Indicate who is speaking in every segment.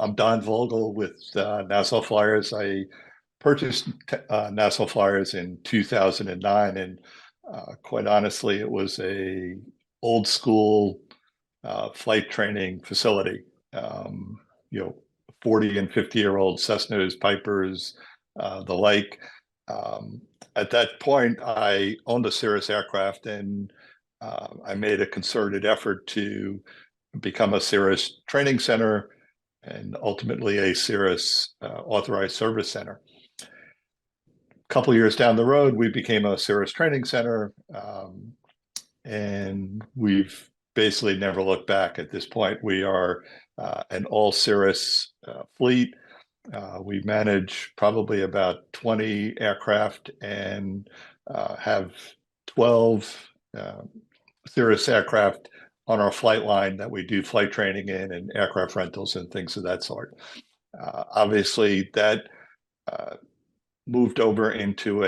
Speaker 1: I'm Don Vogel with Nassau Flyers. I purchased Nassau Flyers in 2009, and quite honestly, it was a old school flight training facility. Um, you know, 40 and 50-year-old Cessnas, Pipers, the like. Um, at that point, I owned a Cirrus aircraft, and I made a concerted effort to become a Cirrus training center and ultimately a Cirrus authorized service center. A couple of years down the road, we became a Cirrus training center, and we've basically never looked back at this point. We are an all Cirrus fleet. We manage probably about 20 aircraft and have 12 Cirrus aircraft on our flight line that we do flight training in and aircraft rentals and things of that sort. Obviously, that moved over into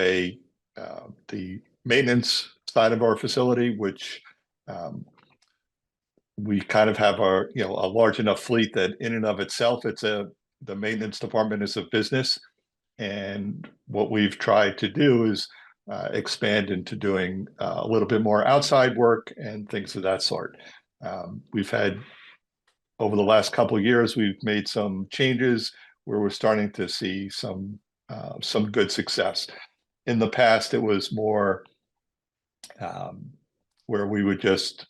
Speaker 1: the maintenance side of our facility, which we kind of have a large enough fleet that in and of itself, the maintenance department is a business. And what we've tried to do is expand into doing a little bit more outside work and things of that sort. We've had, over the last couple of years, we've made some changes where we're starting to see some good success. In the past, it was more where we would just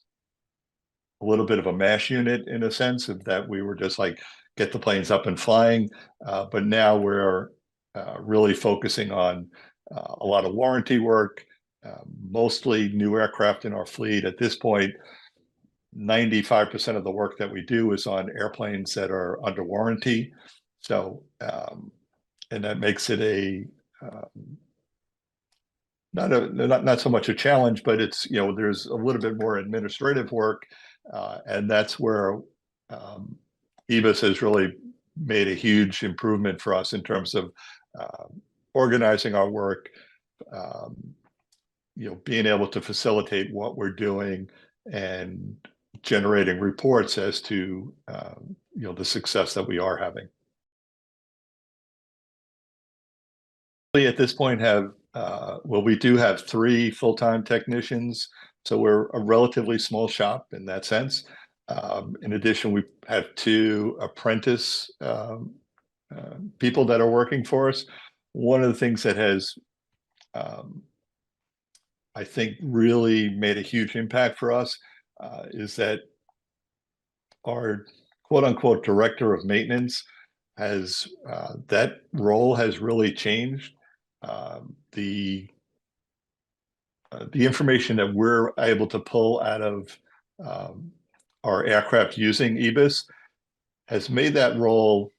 Speaker 1: a little bit of a mash unit in a sense of that we were just like get the planes up and flying. But now we're really focusing on a lot of warranty work, mostly new aircraft in our fleet. At this point, 95% of the work that we do is on airplanes that are under warranty. So, and that makes it not so much a challenge, but it's, there's a little bit more administrative work. And that's where EBIS has really made a huge improvement for us in terms of organizing our work, being able to facilitate what we're doing and generating reports as to the success that we are having. We at this point have we do have 3 full-time technicians, so we're a relatively small shop in that sense. In addition, we have 2 apprentice people that are working for us. One of the things that has, I think, really made a huge impact for us is that our quote-unquote director of maintenance has that role has really changed. The information that we're able to pull out of our aircraft using EBIS has made that role,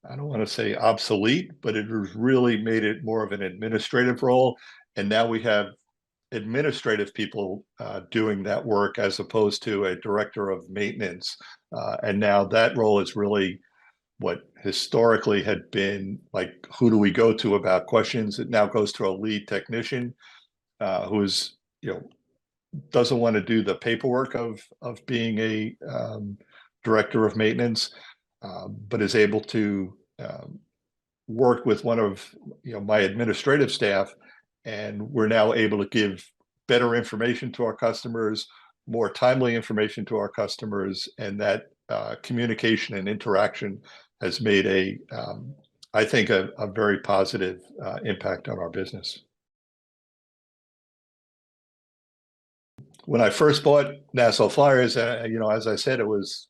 Speaker 1: I don't want to say obsolete, but it has really made it more of an administrative role. And now we have administrative people doing that work as opposed to a director of maintenance. And now that role is really what historically had been like, who do we go to about questions? It now goes to a lead technician who is, doesn't want to do the paperwork of being a director of maintenance, but is able to work with one of my administrative staff, and we're now able to give better information to our customers, more timely information to our customers, and that communication and interaction has made I think, a very positive impact on our business. When I first bought Nassau Flyers, as I said, it was,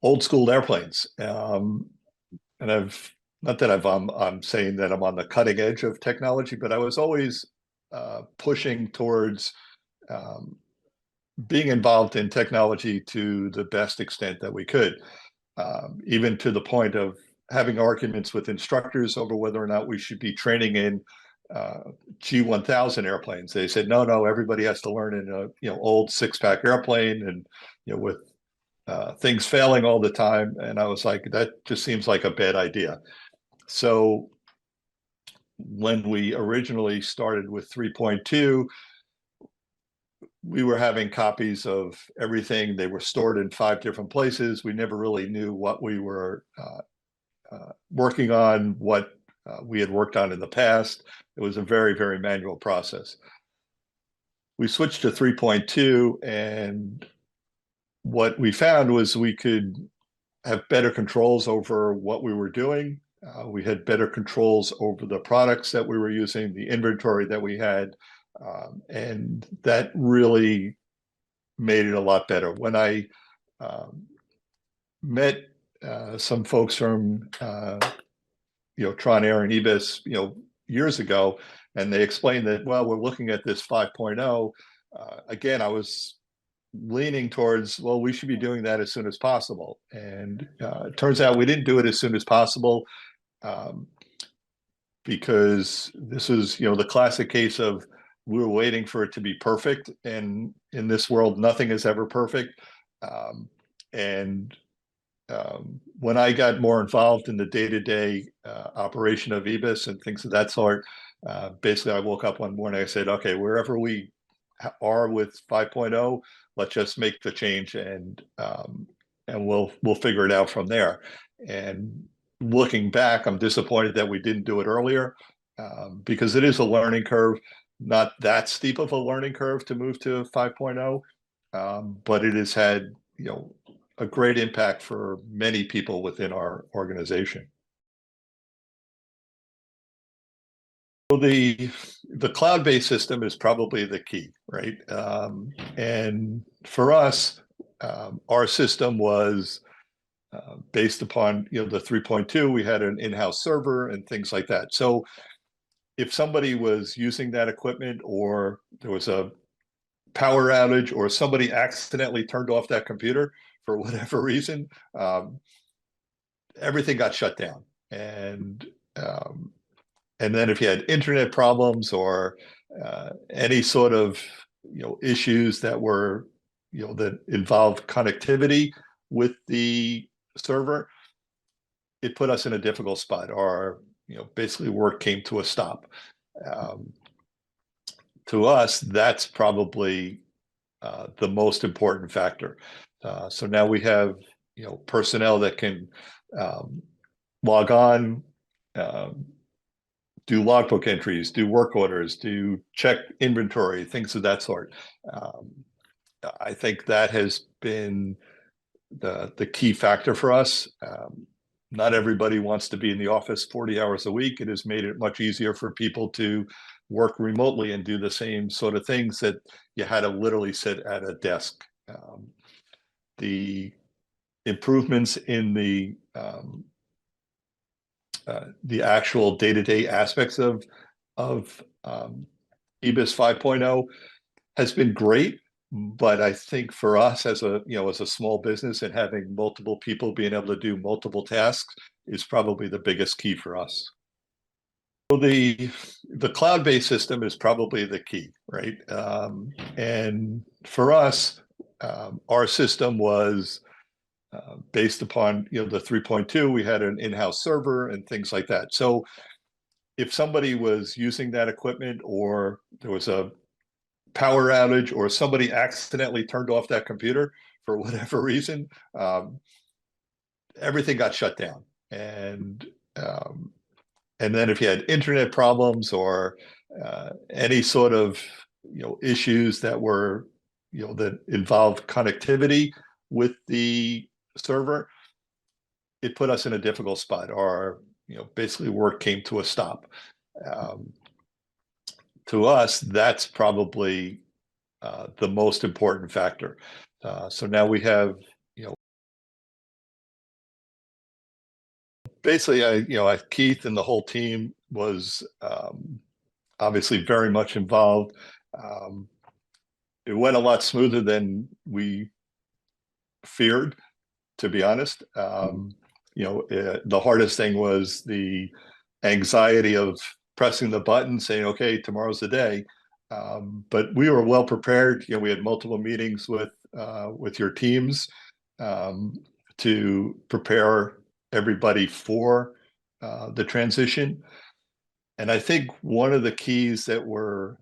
Speaker 1: old school airplanes. And not that I'm saying that I'm on the cutting edge of technology, but I was always pushing towards being involved in technology to the best extent that we could, even to the point of having arguments with instructors over whether or not we should be training in G1000 airplanes. They said, no, everybody has to learn in a old 6-pack airplane, and with things failing all the time. And I was like, that just seems like a bad idea. So when we originally started with 3.2, we were having copies of everything. They were stored in 5 different places. We never really knew what we were working on, what we had worked on in the past. It was a very, very manual process. We switched to 3.2, and what we found was we could have better controls over what we were doing. We had better controls over the products that we were using, the inventory that we had, and that really made it a lot better. When I met some folks from Tron Air and EBIS, years ago, and they explained that, well, we're looking at this 5.0. Again, I was leaning towards, well, we should be doing that as soon as possible. And it turns out we didn't do it as soon as possible, because this is, the classic case of we were waiting for it to be perfect. And in this world, nothing is ever perfect. And when I got more involved in the day-to-day operation of EBIS and things of that sort, basically I woke up one morning, I said, okay, wherever we are with 5.0, let's just make the change, and we'll figure it out from there. And looking back, I'm disappointed that we didn't do it earlier, because it is a learning curve, not that steep of a learning curve to move to 5.0, but it has had, a great impact for many people within our organization. Well, the cloud-based system is probably the key, right? And for us, our system was based upon the 3.2. We had an in-house server and things like that. So if somebody was using that equipment, or there was a power outage, or somebody accidentally turned off that computer for whatever reason, everything got shut down. And then if you had internet problems, or any sort of issues that were that involved connectivity with the server, it put us in a difficult spot. Our basically work came to a stop. To us, that's probably the most important factor. So now we have personnel that can log on, do logbook entries, do work orders, do check inventory, things of that sort. I think that has been the key factor for us. Not everybody wants to be in the office 40 hours a week. It has made it much easier for people to work remotely and do the same sort of things that you had to literally sit at a desk. The improvements in the actual day-to-day aspects of EBIS 5.0 has been great, but I think for us as a small business, and having multiple people being able to do multiple tasks is probably the biggest key for us. Well, the cloud-based system is probably the key, right? And for us, our system was based upon the 3.2. We had an in-house server and things like that. So if somebody was using that equipment, or there was a power outage, or somebody accidentally turned off that computer for whatever reason, everything got shut down. And then if you had internet problems, or any sort of issues that were that involved connectivity with the server, it put us in a difficult spot. Our basically work came to a stop. To us, that's probably the most important factor. So now we have basically, Keith and the whole team was obviously very much involved. It went a lot smoother than we feared, to be honest. The hardest thing was the anxiety of pressing the button, saying, okay, tomorrow's the day. But we were well prepared. We had multiple meetings with your teams to prepare everybody for the transition. And I think one of the keys that were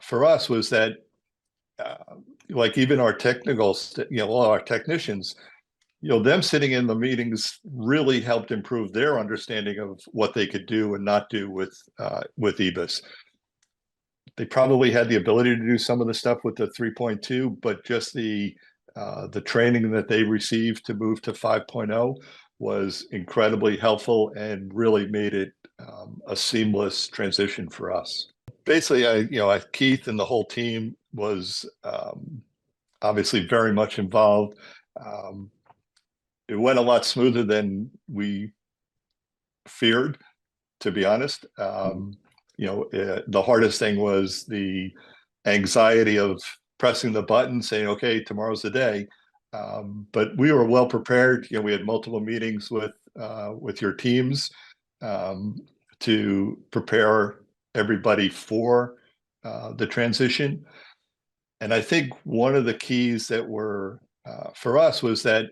Speaker 1: for us was that uh, like even our all our technicians, them sitting in the meetings really helped improve their understanding of what they could do and not do with EBIS. They probably had the ability to do some of the stuff with the 3.2, but just the training that they received to move to 5.0 was incredibly helpful and really made it a seamless transition for us. Basically, Keith and the whole team was obviously very much involved. It went a lot smoother than we feared, to be honest. The hardest thing was the anxiety of pressing the button, saying, "Okay, tomorrow's the day." But we were well prepared. We had multiple meetings with your teams to prepare everybody for the transition. And I think one of the keys that were for us was that,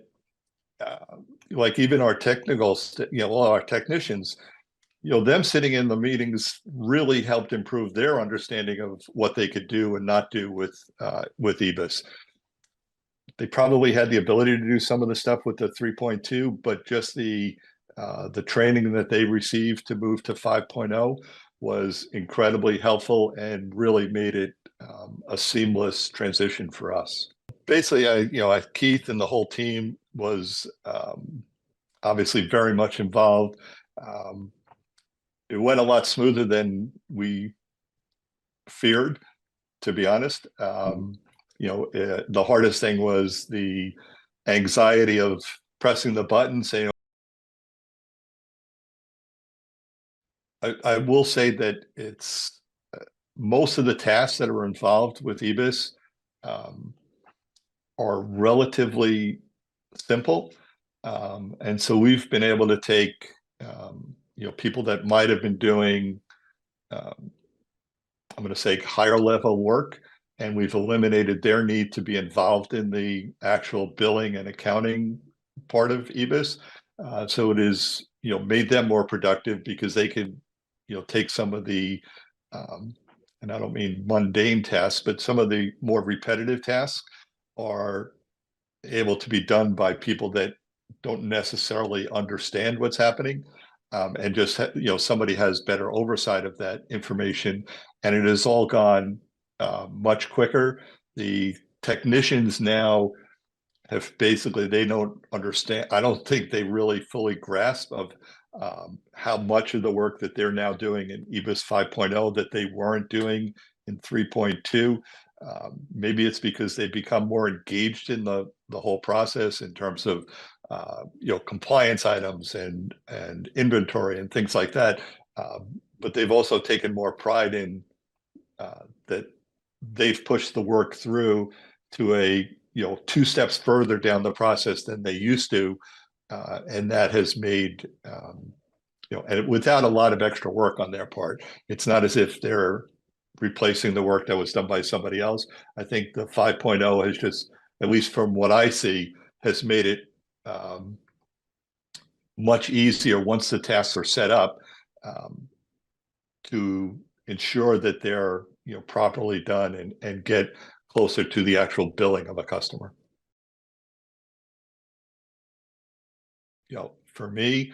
Speaker 1: like even our all our technicians, them sitting in the meetings really helped improve their understanding of what they could do and not do with EBIS. They probably had the ability to do some of the stuff with the 3.2, but just the training that they received to move to 5.0 was incredibly helpful and really made it a seamless transition for us. Basically, Keith and the whole team was obviously very much involved. It went a lot smoother than we feared, to be honest. The hardest thing was the anxiety of pressing the button, saying, I will say that it's most of the tasks that are involved with EBIS are relatively simple. And so we've been able to take, people that might have been doing, I'm going to say higher level work, and we've eliminated their need to be involved in the actual billing and accounting part of EBIS. So it is, made them more productive because they could, take some of the, and I don't mean mundane tasks, but some of the more repetitive tasks are able to be done by people that don't necessarily understand what's happening. And just, somebody has better oversight of that information. And it has all gone much quicker. The technicians now have basically, they don't understand. I don't think they really fully grasp of how much of the work that they're now doing in EBIS 5.0 that they weren't doing in 3.2. Maybe it's because they become more engaged in the whole process in terms of compliance items and inventory and things like that. But they've also taken more pride in that they've pushed the work through to a 2 steps further down the process than they used to, and that has made and without a lot of extra work on their part. It's not as if they're replacing the work that was done by somebody else. I think the 5.0 has just, at least from what I see, has made it much easier once the tasks are set up to ensure that they're properly done and get closer to the actual billing of a customer. For me,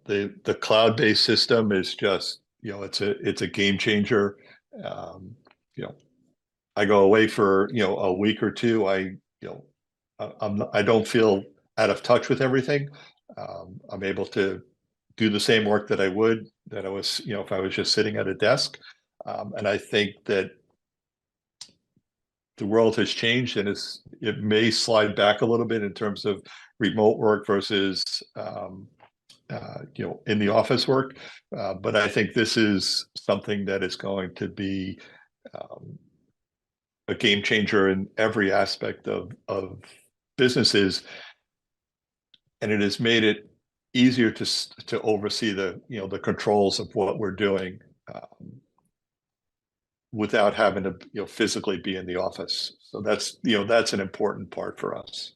Speaker 1: the cloud-based system is just, it's a game changer. I go away for a week or two. I don't feel out of touch with everything. I'm able to do the same work that I was, if I was just sitting at a desk. And I think that the world has changed, and it may slide back a little bit in terms of remote work versus in the office work. But I think this is something that is going to be a game changer in every aspect of businesses, and it has made it easier to oversee the controls of what we're doing without having to physically be in the office. So that's an important part for us.